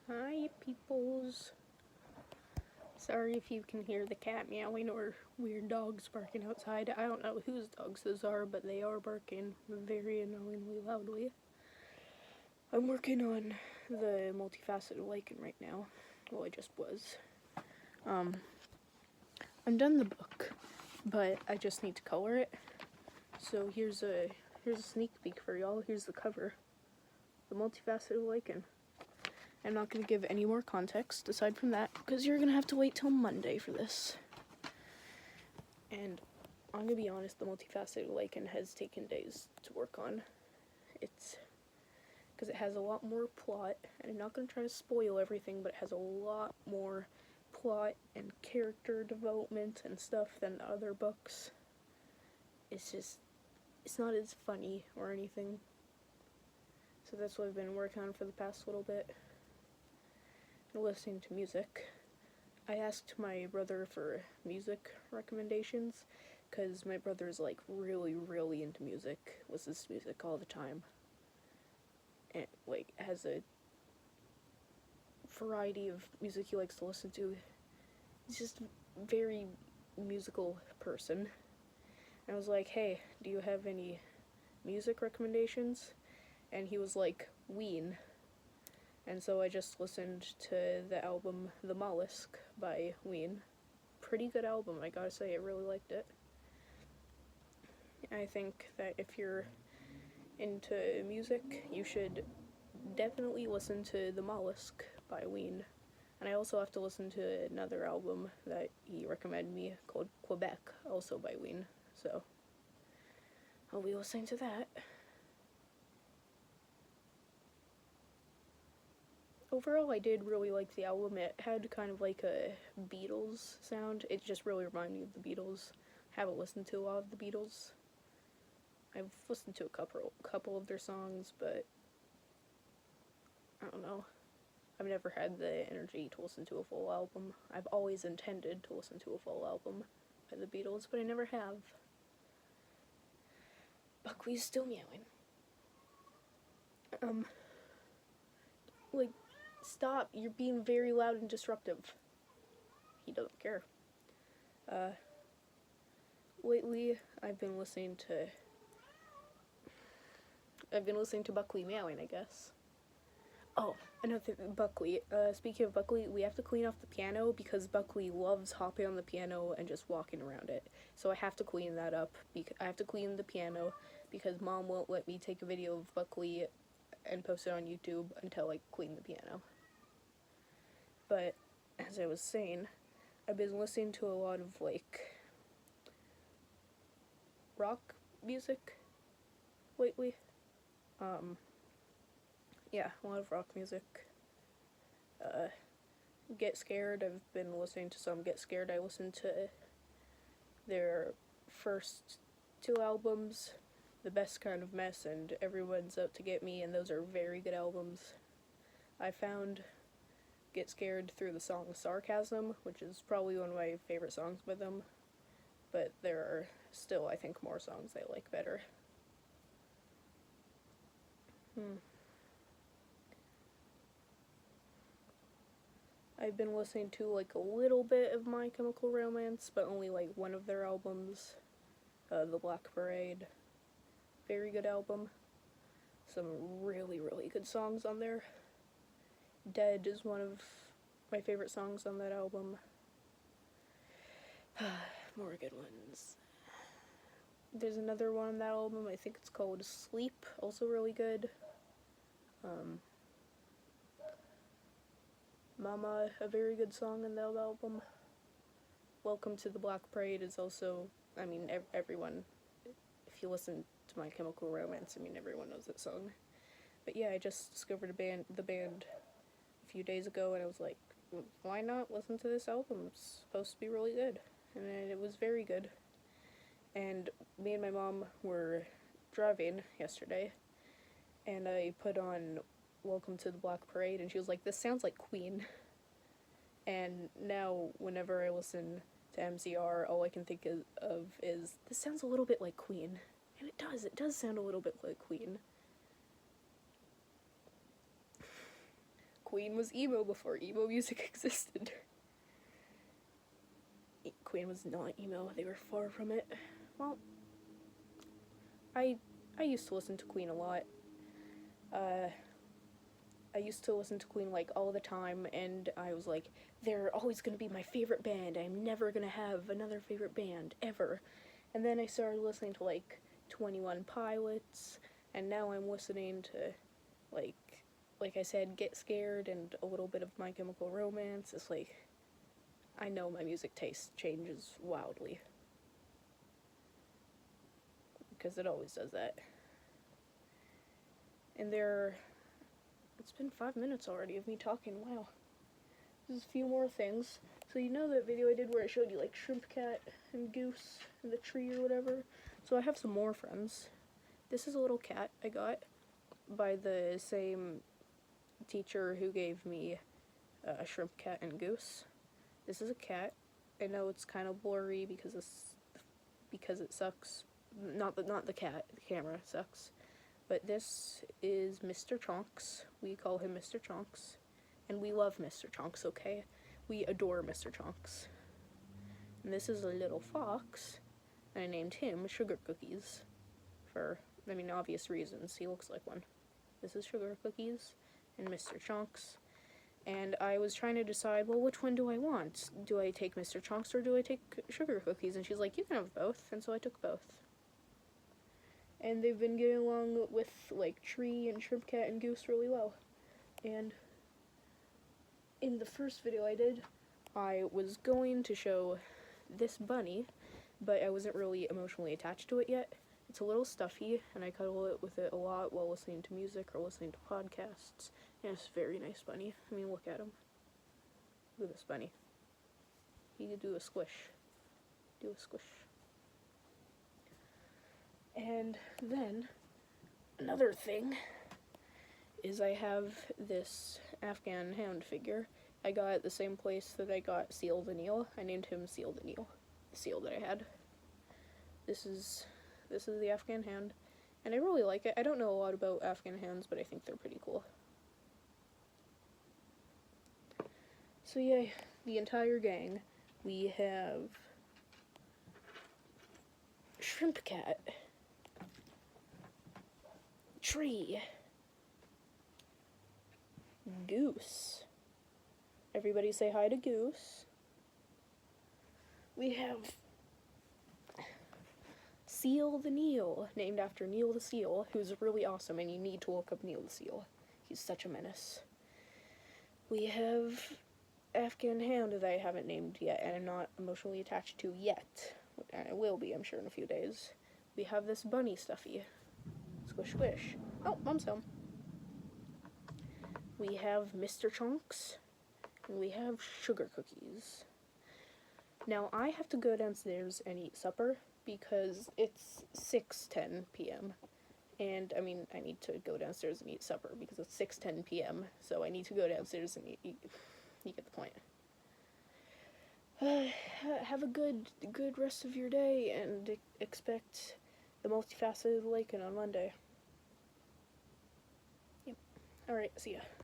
Hi, peoples. Sorry if you can hear the cat meowing or weird dogs barking outside. I don't know whose dogs those are, but they are barking very annoyingly loudly. I'm working on the Multifaceted Lichen right now. Well, I just was. I'm done the book, but I just need to color it. So here's a sneak peek for y'all. Here's the cover. The Multifaceted Lichen. I'm not going to give any more context aside from that, because you're going to have to wait till Monday for this. And I'm going to be honest, the Multifaceted Lichen has taken days to work on. It's because it has a lot more plot, and I'm not going to try to spoil everything, but it has a lot more plot and character development and stuff than the other books. It's not as funny or anything. So that's what I've been working on for the past little bit. Listening to music. I asked my brother for music recommendations because my brother's like really into music, listens to music all the time, and like has a variety of music he likes to listen to. He's just a very musical person. And I was like, hey, do you have any music recommendations? And he was like, Ween. And so I just listened to the album The Mollusk by Ween. Pretty good album, I gotta say, I really liked it. I think that if you're into music, you should definitely listen to The Mollusk by Ween. And I also have to listen to another album that he recommended me called Quebec, also by Ween. So I'll be listening to that. Overall, I did really like the album. It had kind of like a Beatles sound. It just really reminded me of the Beatles. I haven't listened to a lot of the Beatles. I've listened to a couple of their songs, but I don't know. I've never had the energy to listen to a full album. I've always intended to listen to a full album by the Beatles, but I never have. Buckley's still meowing. Like, stop, you're being very loud and disruptive. He doesn't care. Lately, I've been listening to Buckley meowing, I guess. Oh, another thing, Buckley. Speaking of Buckley, we have to clean off the piano because Buckley loves hopping on the piano and just walking around it. So I have to clean that up. I have to clean the piano because Mom won't let me take a video of Buckley and post it on YouTube until I clean the piano. But as I was saying, I've been listening to a lot of like rock music lately. Yeah, a lot of rock music. Get Scared, I've been listening to some Get Scared. I listened to their first two albums, The Best Kind of Mess and Everyone's Out to Get Me, and those are very good albums. I found Get Scared through the song Sarcasm, which is probably one of my favorite songs by them, but there are still, I think, more songs I like better. I've been listening to like a little bit of My Chemical Romance, but only like one of their albums, The Black Parade. Very good album. Some really good songs on there. Dead is one of my favorite songs on that album. More good ones. There's another one on that album, I think it's called Sleep, also really good. Mama, a very good song in that album. Welcome to the Black Parade is also, I mean, everyone, if you listen to My Chemical Romance, I mean, everyone knows that song. But yeah, I just discovered the band a few days ago, and I was like, why not listen to this album? It's supposed to be really good. And it was very good. And me and my mom were driving yesterday, and I put on Welcome to the Black Parade, and she was like, this sounds like Queen. And now, whenever I listen to MCR, all I can think of is, this sounds a little bit like Queen. And it does sound a little bit like Queen. Queen was emo before emo music existed. Queen was not emo, they were far from it. Well, I used to listen to Queen a lot. I used to listen to Queen like all the time, and I was like, they're always gonna be my favorite band. I'm never gonna have another favorite band ever. And then I started listening to like 21 Pilots, and now I'm listening to like I said, Get Scared and a little bit of My Chemical Romance. It's like, I know my music taste changes wildly, because it always does that. And it's been 5 minutes already of me talking, wow. There's a few more things. So you know that video I did where I showed you like Shrimp Cat and Goose and the tree or whatever? So I have some more friends. This is a little cat I got by the same teacher who gave me Shrimp Cat and Goose. This is a cat. I know it's kind of blurry because it sucks. Not the cat, the camera sucks. But this is Mr. Chonks. We call him Mr. Chonks. And we love Mr. Chonks, okay? We adore Mr. Chonks. And this is a little fox. And I named him Sugar Cookies. For, obvious reasons. He looks like one. This is Sugar Cookies and Mr. Chonks. And I was trying to decide, well, which one do I want? Do I take Mr. Chonks or do I take Sugar Cookies? And she's like, you can have both. And so I took both. And they've been getting along with, like, Tree and Shrimp Cat and Goose really well. And in the first video I did, I was going to show this bunny, but I wasn't really emotionally attached to it yet. It's a little stuffy, and I cuddle it with it a lot while listening to music or listening to podcasts. And it's a very nice bunny. Look at him. Look at this bunny. He could do a squish. Do a squish. And then, another thing is I have this Afghan hound figure. I got at the same place that I got Seal the Neil. I named him Seal the Neil, the seal that I had. This is the Afghan hound, and I really like it. I don't know a lot about Afghan hounds, but I think they're pretty cool. So yeah, the entire gang. We have Shrimp Cat, Tree, Goose. Everybody say hi to Goose. We have Seal the Neil, named after Neil the Seal, who's really awesome, and you need to look up Neil the Seal. He's such a menace. We have Afghan Hound that I haven't named yet, and I'm not emotionally attached to yet. And I will be, I'm sure, in a few days. We have this bunny stuffy. Squish, squish. Oh, Mom's home. We have Mr. Chonks, and we have Sugar Cookies. Now, I have to go downstairs and eat supper, because it's 6:10 p.m. And, I need to go downstairs and eat supper, because it's 6:10 p.m., so I need to go downstairs and eat. You get the point. Have a good rest of your day, and expect the Multifaceted Lichen on Monday. Yep. Alright, see ya.